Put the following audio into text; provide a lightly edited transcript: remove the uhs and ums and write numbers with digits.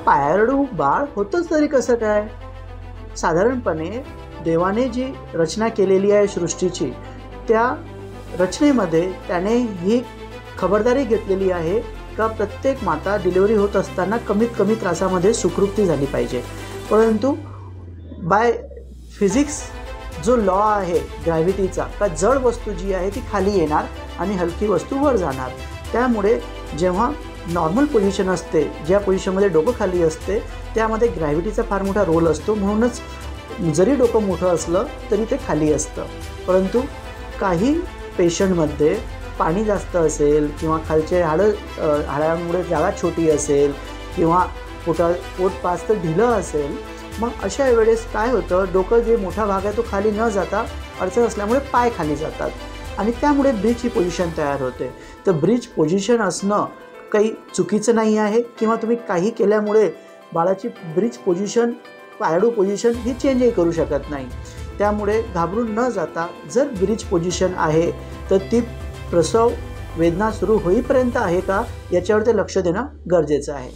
पायाळू बाळ होतंच तरी कसं काय? साधारणपणे देवाने जी रचना केलेली आहे सृष्टीची, त्या रचनेमध्ये त्याने ही खबरदारी घेतलेली आहे का प्रत्येक माता डिलिव्हरी होत असताना कमीत कमी त्रासामध्ये सुखरूपती झाली पाहिजे. परंतु बाय फिजिक्स जो लॉ आहे ग्रॅव्हिटीचा, का जड वस्तू जी आहे ती खाली येणार आणि हलकी वस्तू वर जाणार. त्यामुळे जेव्हा नॉर्मल पोझिशन असते, ज्या पोझिशनमध्ये डोकं खाली असते, त्यामध्ये ग्रॅव्हिटीचा फार मोठा रोल असतो. म्हणूनच जरी डोकं मोठं असलं तरी ते खाली असतं. परंतु काही पेशंटमध्ये पाणी जास्त असेल किंवा खालचे हाडांमुळे जागा छोटी असेल किंवा पोट पास्त ढिलं असेल, मग अशा वेळेस काय होतं, डोकं जे मोठा भाग आहे तो खाली न जाता अडचण असल्यामुळे पाय खाली जातात आणि त्यामुळे ब्रिज ही पोझिशन तयार होते. तर ब्रिज पोझिशन असणं काही चुकीचं नाही आहे किंवा तुम्ही काही केल्यामुळे बाळाची ब्रिज पोझिशन, पायाळू पोझिशन ही चेंजही करू शकत नाही. त्यामुळे घाबरून न जाता जर ब्रिज पोझिशन आहे तर ती प्रसव वेदना सुरू होईपर्यंत आहे का याच्यावर ते लक्ष देणं गरजेचं आहे.